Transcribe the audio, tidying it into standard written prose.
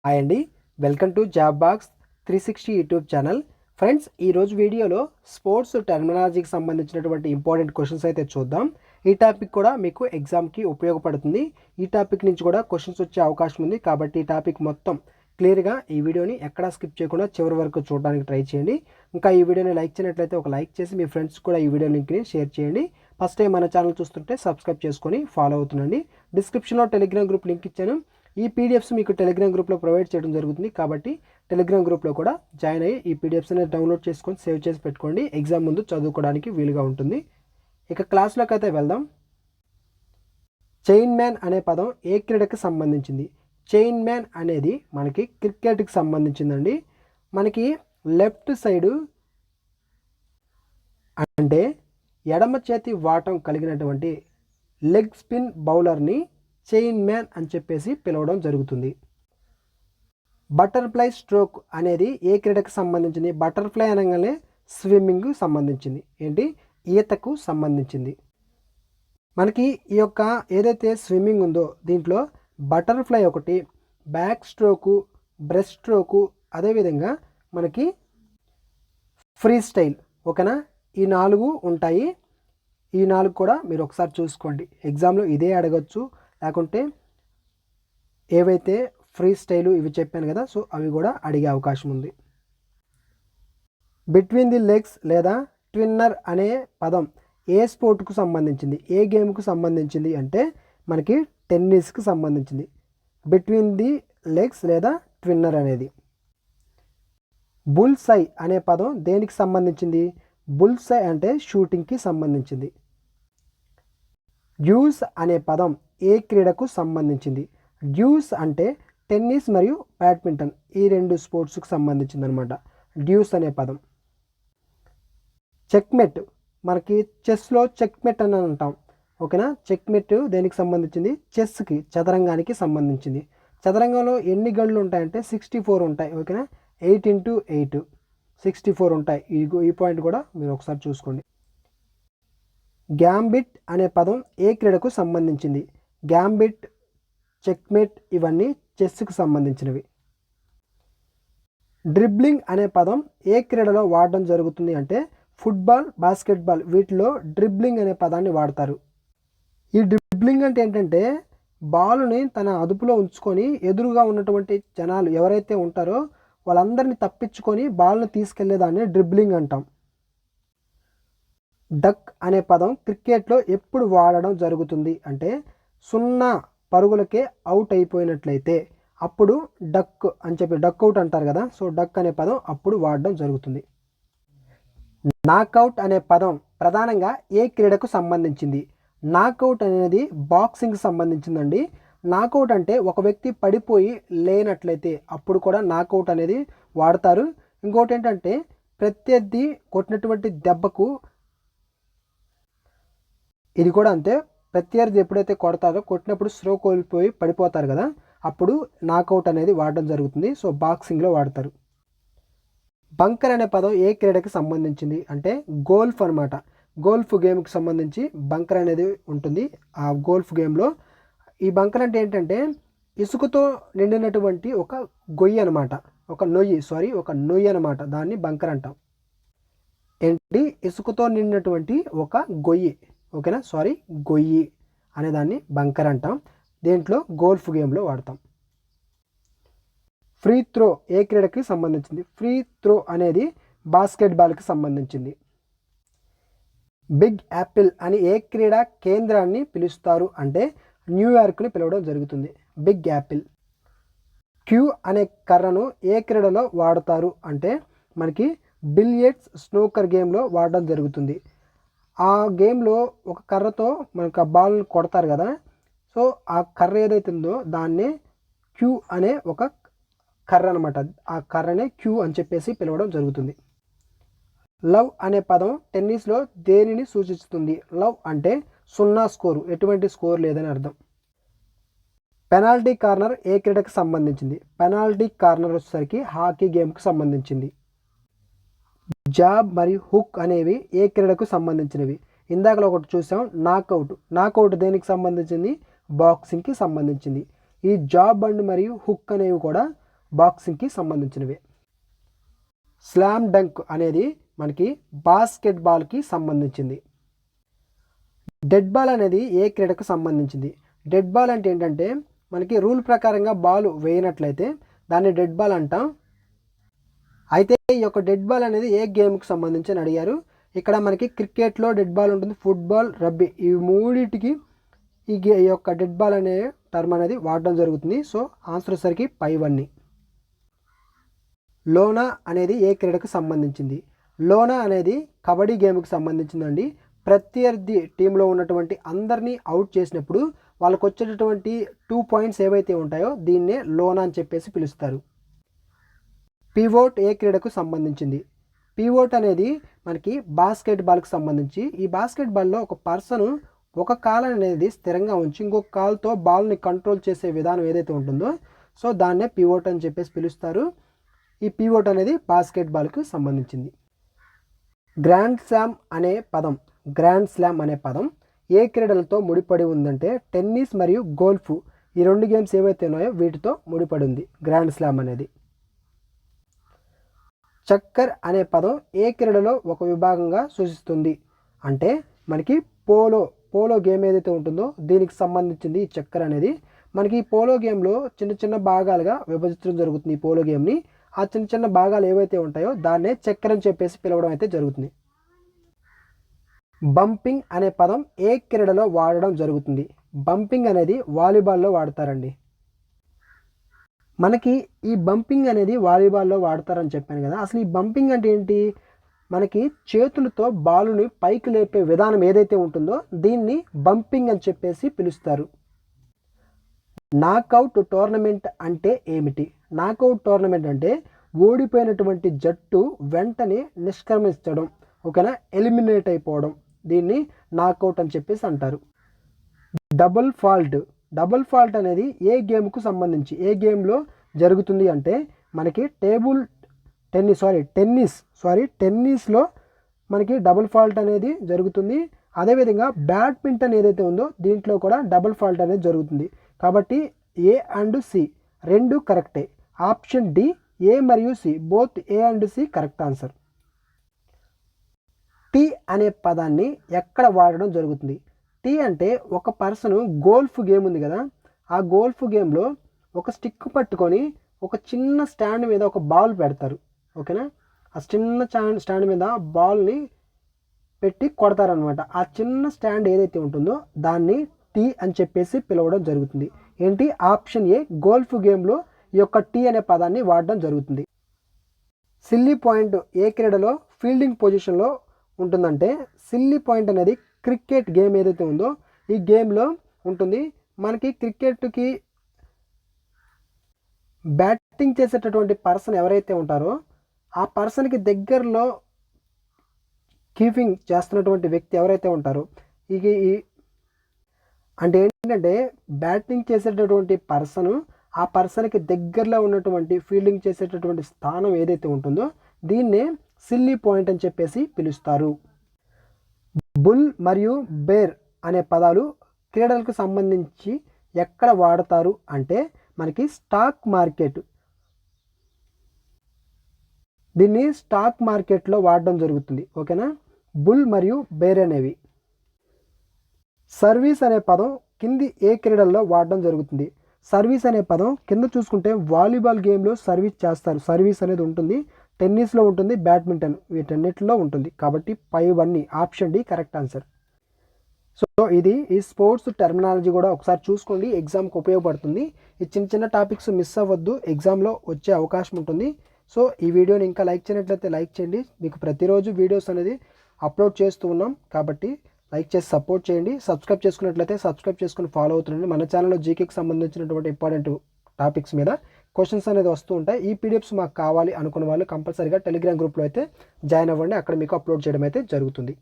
Hi అండి, welcome to job box 360 YouTube channel. Friends, ఈరోజు వీడియోలో స్పోర్ట్స్ టెర్మినాలజీకి సంబంధించినటువంటి ఇంపార్టెంట్ క్వశ్చన్స్ అయితే చూద్దాం. ఈ టాపిక్ కూడా మీకు ఎగ్జామ్కి ఉపయోగపడుతుంది. ఈ టాపిక్ నుంచి కూడా క్వశ్చన్స్ వచ్చే అవకాశం ఉంది. కాబట్టి ఈ టాపిక్ మొత్తం క్లియర్గా ఈ వీడియోని ఎక్కడా స్కిప్ చేయకుండా చివరి వరకు చూడడానికి ట్రై చేయండి. ఇంకా ఈ వీడియోని లైక్ చేయనట్లయితే ఒక లైక్ చేసి మీ ఫ్రెండ్స్ కూడా ఈ వీడియో లింక్ని షేర్ చేయండి. ఫస్ట్ టైం మన ఛానల్ చూస్తుంటే సబ్స్క్రైబ్ చేసుకొని ఫాలో అవుతుండండి. డిస్క్రిప్షన్లో టెలిగ్రామ్ గ్రూప్ లింక్ ఇచ్చాను. ఈ పీడిఎఫ్స్ మీకు టెలిగ్రామ్ గ్రూప్లో ప్రొవైడ్ చేయడం జరుగుతుంది. కాబట్టి టెలిగ్రామ్ గ్రూప్లో కూడా జాయిన్ అయ్యి ఈ పీడిఎఫ్స్ అనేది డౌన్లోడ్ చేసుకొని సేవ్ చేసి పెట్టుకోండి. ఎగ్జామ్ ముందు చదువుకోవడానికి వీలుగా ఉంటుంది. ఇక క్లాస్లోకి అయితే వెళ్దాం. చైన్ మ్యాన్ అనే పదం ఏ క్రీడకి సంబంధించింది? చైన్ మ్యాన్ అనేది మనకి క్రికెట్కి సంబంధించిందండి. మనకి లెఫ్ట్ సైడు అంటే ఎడమ చేతి వాటం కలిగినటువంటి లెగ్ స్పిన్ బౌలర్ని చైన్ మ్యాన్ అని చెప్పేసి పిలవడం జరుగుతుంది. బటర్ఫ్లై స్ట్రోక్ అనేది ఏ క్రీడకు సంబంధించింది? బటర్ఫ్లై అనగానే స్విమ్మింగ్ సంబంధించింది. ఏంటి? ఈతకు సంబంధించింది. మనకి ఈ యొక్క ఏదైతే స్విమ్మింగ్ ఉందో దీంట్లో బటర్ఫ్లై ఒకటి, బ్యాక్ స్ట్రోకు, బ్రెస్ట్ స్ట్రోకు, అదేవిధంగా మనకి ఫ్రీ స్టైల్, ఓకేనా? ఈ 4 ఉంటాయి. ఈ 4 కూడా మీరు ఒకసారి చూసుకోండి. ఎగ్జామ్లో ఇదే అడగచ్చు, లేకుంటే ఏవైతే ఫ్రీ స్టైలు ఇవి చెప్పాను కదా, సో అవి కూడా అడిగే అవకాశం ఉంది. బిట్వీన్ ది లెగ్స్ లేదా ట్విన్నర్ అనే పదం ఏ స్పోర్ట్కు సంబంధించింది? ఏ గేమ్కు సంబంధించింది అంటే మనకి టెన్నిస్కి సంబంధించింది. బిట్వీన్ ది లెగ్స్ లేదా ట్విన్నర్ అనేది. బుల్ సై అనే పదం దేనికి సంబంధించింది? బుల్ సై అంటే షూటింగ్కి సంబంధించింది. డ్యూస్ అనే పదం ఏ క్రీడకు సంబంధించింది? డ్యూస్ అంటే టెన్నిస్ మరియు బ్యాడ్మింటన్, ఈ 2 స్పోర్ట్స్కి సంబంధించింది అనమాట డ్యూస్ అనే పదం. చెక్మెట్, మనకి చెస్లో చెక్మెట్ అని అంటాం, ఓకేనా? చెక్మెట్ దేనికి సంబంధించింది? చెస్కి, చదరంగానికి సంబంధించింది. చదరంగంలో ఎన్ని గళ్ళు ఉంటాయంటే 64 ఉంటాయి, ఓకేనా? 8 × 8 64 ఉంటాయి. ఈ పాయింట్ కూడా మీరు ఒకసారి చూసుకోండి. గ్యాంబిట్ అనే పదం ఏ క్రీడకు సంబంధించింది? గ్యాంబిట్, చెక్మేట్ ఇవన్నీ చెస్కి సంబంధించినవి. డ్రిబ్లింగ్ అనే పదం ఏ క్రీడలో వాడడం జరుగుతుంది అంటే ఫుట్బాల్, బాస్కెట్బాల్, వీటిలో డ్రిబ్లింగ్ అనే పదాన్ని వాడతారు. ఈ డ్రిబ్లింగ్ అంటే ఏంటంటే బాలుని తన అదుపులో ఉంచుకొని ఎదురుగా ఉన్నటువంటి జనాలు ఎవరైతే ఉంటారో వాళ్ళందరినీ తప్పించుకొని బాల్ను తీసుకెళ్లేదాన్ని డ్రిబ్లింగ్ అంటాం. డక్ అనే పదం క్రికెట్లో ఎప్పుడు వాడడం జరుగుతుంది అంటే 0 పరుగులకే అవుట్ అయిపోయినట్లయితే అప్పుడు డక్ అని చెప్పి డక్అవుట్ అంటారు కదా, సో డక్ అనే పదం అప్పుడు వాడడం జరుగుతుంది. నాకౌట్ అనే పదం ప్రధానంగా ఏ క్రీడకు సంబంధించింది? నాకౌట్ అనేది బాక్సింగ్కి సంబంధించిందండి. నాకౌట్ అంటే ఒక వ్యక్తి పడిపోయి లేనట్లయితే అప్పుడు కూడా నాకౌట్ అనేది వాడతారు. ఇంకోటి ఏంటంటే ప్రత్యర్థి కొట్టినటువంటి దెబ్బకు, ఇది కూడా అంతే, ప్రత్యర్థి ఎప్పుడైతే కొట్టినప్పుడు స్లో కోల్పోయి పడిపోతారు కదా, అప్పుడు నాకౌట్ అనేది వాడడం జరుగుతుంది. సో బాక్సింగ్లో వాడతారు. బంకర్ అనే పదం ఏ క్రీడకి సంబంధించింది అంటే గోల్ఫ్ అనమాట. గోల్ఫ్ గేమ్కి సంబంధించి బంకర్ అనేది ఉంటుంది. ఆ గోల్ఫ్ గేమ్లో ఈ బంకర్ అంటే ఏంటంటే ఇసుకతో నిండినటువంటి ఒక గొయ్యి అనమాట, ఒక నొయ్యి అనమాట. దాన్ని బంకర్ అంటాం. ఏంటి? ఇసుకతో నిండినటువంటి ఒక గొయ్యి, ఓకేనా? గొయ్యి అనేదాన్ని బంకర్ అంటాం. దేంట్లో? గోల్ఫ్ గేమ్లో వాడతాం. ఫ్రీ త్రో ఏ క్రీడకి సంబంధించింది? ఫ్రీ త్రో అనేది బాస్కెట్బాల్కి సంబంధించింది. బిగ్ యాపిల్ అని ఏ క్రీడా కేంద్రాన్ని పిలుస్తారు అంటే న్యూయార్క్ని పిలవడం జరుగుతుంది. Big Apple. క్యూ అనే కర్రను ఏ క్రీడలో వాడతారు అంటే మనకి బిలియర్డ్స్, స్నూకర్ గేమ్లో వాడడం జరుగుతుంది. ఆ గేమ్లో ఒక కర్రతో మనకు ఆ బాల్ని కొడతారు కదా, సో ఆ కర్ర ఏదైతే ఉందో దాన్నే క్యూ అనే ఒక కర్ర అనమాట. ఆ కర్రనే క్యూ అని చెప్పేసి పిలవడం జరుగుతుంది. లవ్ అనే పదం టెన్నిస్లో దేనిని సూచిస్తుంది? లవ్ అంటే 0 స్కోరు, ఎటువంటి స్కోర్ లేదని అర్థం. పెనాల్టీ కార్నర్ ఏ క్రీడకు సంబంధించింది? పెనాల్టీ కార్నర్ వచ్చేసరికి హాకీ గేమ్కి సంబంధించింది. జాబ్ మరియు హుక్ అనేవి ఏ క్రీడకు సంబంధించినవి? ఇందాకలో ఒకటి చూసాం, నాకౌట్ దేనికి సంబంధించింది? బాక్సింగ్కి సంబంధించింది. ఈ జాబ్ అండ్ మరియు హుక్ అనేవి కూడా బాక్సింగ్కి సంబంధించినవి. స్లామ్ డంక్ అనేది మనకి బాస్కెట్ బాల్కి సంబంధించింది. డెడ్ బాల్ అనేది ఏ క్రీడకు సంబంధించింది? డెడ్ బాల్ అంటే ఏంటంటే మనకి రూల్ ప్రకారంగా బాల్ వేయనట్లయితే దాన్ని డెడ్ బాల్ అంటాం. అయితే ఈ యొక్క డెడ్ బాల్ అనేది ఏ గేమ్కి సంబంధించి అని అడిగారు. ఇక్కడ మనకి క్రికెట్లో డెడ్ బాల్ ఉంటుంది, ఫుట్బాల్, రగ్బీ ఈ మూడింటికి ఈ యొక్క డెడ్ బాల్ అనే టర్మ్ అనేది వాడడం జరుగుతుంది. సో ఆన్సర్ వచ్చేసరికి పైవన్నీ. లోనా అనేది ఏ క్రీడకు సంబంధించింది? లోనా అనేది కబడ్డీ గేమ్కి సంబంధించిందండి. ప్రత్యర్థి టీంలో ఉన్నటువంటి అందరినీ అవుట్ చేసినప్పుడు వాళ్ళకు వచ్చేటటువంటి 2 పాయింట్స్ ఏవైతే ఉంటాయో దీన్నే లోనా అని చెప్పేసి పిలుస్తారు. పివోట్ ఏ క్రీడకు సంబంధించింది? పివోట్ అనేది మనకి బాస్కెట్ బాల్కి సంబంధించి. ఈ బాస్కెట్ బాల్లో ఒక పర్సన్ ఒక కాలు అనేది స్థిరంగా ఉంచి ఇంకొక కాలుతో బాల్ని కంట్రోల్ చేసే విధానం ఏదైతే ఉంటుందో సో దాన్నే పివోట్ అని చెప్పేసి పిలుస్తారు. ఈ పివోట్ అనేది బాస్కెట్ బాల్కి సంబంధించింది. గ్రాండ్ స్లామ్ అనే పదం ఏ క్రీడలతో ముడిపడి ఉందంటే టెన్నిస్ మరియు గోల్ఫ్ ఈ 2 గేమ్స్ ఏవైతే ఉన్నాయో వీటితో ముడిపడి ఉంది గ్రాండ్ స్లామ్ అనేది. చక్కర్ అనే పదం ఏ క్రీడలో ఒక విభాగంగా సూచిస్తుంది అంటే మనకి పోలో గేమ్ ఏదైతే ఉంటుందో దీనికి సంబంధించింది ఈ చక్కర్ అనేది. మనకి ఈ పోలో గేమ్లో చిన్న చిన్న భాగాలుగా విభజించడం జరుగుతుంది. ఈ పోలో గేమ్ని ఆ చిన్న చిన్న భాగాలు ఏవైతే ఉంటాయో దాన్నే చక్కర్ అని చెప్పేసి పిలవడం అయితే జరుగుతుంది. బంపింగ్ అనే పదం ఏ క్రీడలో వాడడం జరుగుతుంది? బంపింగ్ అనేది వాలీబాల్లో వాడతారండి. మనకి ఈ బంపింగ్ అనేది వాలీబాల్లో వాడతారని చెప్పాను కదా. అసలు ఈ బంపింగ్ అంటే ఏంటి? మనకి చేతులతో బాలుని పైకి లేపే విధానం ఏదైతే ఉంటుందో దీన్ని బంపింగ్ అని చెప్పేసి పిలుస్తారు. నాకౌట్ టోర్నమెంట్ అంటే ఏమిటి? నాకౌట్ టోర్నమెంట్ అంటే ఓడిపోయినటువంటి జట్టు వెంటనే నిష్క్రమించడం, ఓకేనా, ఎలిమినేట్ అయిపోవడం, దీన్ని నాకౌట్ అని చెప్పేసి అంటారు. డబుల్ ఫాల్ట్ అనేది ఏ గేమ్కు సంబంధించి ఏ గేమ్లో జరుగుతుంది అంటే మనకి టెన్నిస్లో మనకి డబుల్ ఫాల్ట్ అనేది జరుగుతుంది. అదేవిధంగా బ్యాడ్మింటన్ ఏదైతే ఉందో దీంట్లో కూడా డబుల్ ఫాల్ట్ అనేది జరుగుతుంది. కాబట్టి ఏ అండ్ సి 2 కరెక్టే. ఆప్షన్ డి ఏ మరియు C both A and C correct answer. T అనే పదాన్ని ఎక్కడ వాడడం జరుగుతుంది? టీ అంటే ఒక పర్సన్ గోల్ఫ్ గేమ్ ఉంది కదా, ఆ గోల్ఫ్ గేమ్లో ఒక స్టిక్ పట్టుకొని ఒక చిన్న స్టాండ్ మీద ఒక బాల్ పెడతారు, ఓకేనా. ఆ చిన్న స్టాండ్ మీద బాల్ని పెట్టి కొడతారనమాట. ఆ చిన్న స్టాండ్ ఏదైతే ఉంటుందో దాన్ని టీ అని చెప్పేసి పిలవడం జరుగుతుంది. ఏంటి? ఆప్షన్ ఏ గోల్ఫ్ గేమ్లో ఈ యొక్క టీ అనే పదాన్ని వాడడం జరుగుతుంది. సిల్లీ పాయింట్ ఏ క్రీడలో ఫీల్డింగ్ పొజిషన్లో ఉంటుందంటే సిల్లీ పాయింట్ అనేది క్రికెట్ గేమ్ ఏదైతే ఉందో ఈ గేమ్లో ఉంటుంది. మనకి క్రికెట్కి బ్యాటింగ్ చేసేటటువంటి పర్సన్ ఎవరైతే ఉంటారో ఆ పర్సన్కి దగ్గరలో కీపింగ్ చేస్తున్నటువంటి వ్యక్తి ఎవరైతే ఉంటారో అంటే ఏంటంటే బ్యాటింగ్ చేసేటటువంటి పర్సన్ ఆ పర్సన్కి దగ్గరలో ఉన్నటువంటి ఫీల్డింగ్ చేసేటటువంటి స్థానం ఏదైతే ఉంటుందో దీన్నే సిల్లీ పాయింట్ అని చెప్పేసి పిలుస్తారు. బుల్ మరియు బేర్ అనే పదాలు క్రీడలకు సంబంధించి ఎక్కడ వాడతారు అంటే మనకి స్టాక్ మార్కెట్, దీన్ని స్టాక్ మార్కెట్లో వాడడం జరుగుతుంది, ఓకేనా. బుల్ మరియు బేర్ అనేవి. సర్వీస్ అనే పదం కింది ఏ క్రీడల్లో వాడడం జరుగుతుంది? సర్వీస్ అనే పదం కింద చూసుకుంటే వాలీబాల్ గేమ్లో సర్వీస్ చేస్తారు, సర్వీస్ అనేది ఉంటుంది. టెన్నిస్లో ఉంటుంది, బ్యాడ్మింటన్ వీటన్నిటిలో ఉంటుంది. కాబట్టి పైవన్నీ option D correct answer. So ఇది ఈ స్పోర్ట్స్ టెర్మినాలజీ కూడా ఒకసారి చూసుకోండి, ఎగ్జామ్కి ఉపయోగపడుతుంది. ఈ చిన్న చిన్న టాపిక్స్ మిస్ అవ్వద్దు, ఎగ్జామ్లో వచ్చే అవకాశం ఉంటుంది. సో ఈ వీడియోని ఇంకా లైక్ చేయనట్లయితే లైక్ చేయండి. మీకు ప్రతిరోజు వీడియోస్ అనేది అప్లోడ్ చేస్తూ ఉన్నాం కాబట్టి లైక్ చేసి సపోర్ట్ చేయండి. సబ్స్క్రైబ్ చేసుకున్నట్లయితే సబ్స్క్రైబ్ చేసుకుని ఫాలో అవుతుండండి. మన ఛానల్లో జీకేకి సంబంధించినటువంటి ఇంపార్టెంట్ టాపిక్స్ మీద క్వశ్చన్స్ అనేది వస్తూ ఉంటాయి. ఈ పీడిఎఫ్స్ మాకు కావాలి అనుకున్న వాళ్ళు కంపల్సరీగా టెలిగ్రామ్ గ్రూప్లో అయితే జాయిన్ అవ్వండి, అక్కడ మీకు అప్లోడ్ చేయడం అయితే జరుగుతుంది.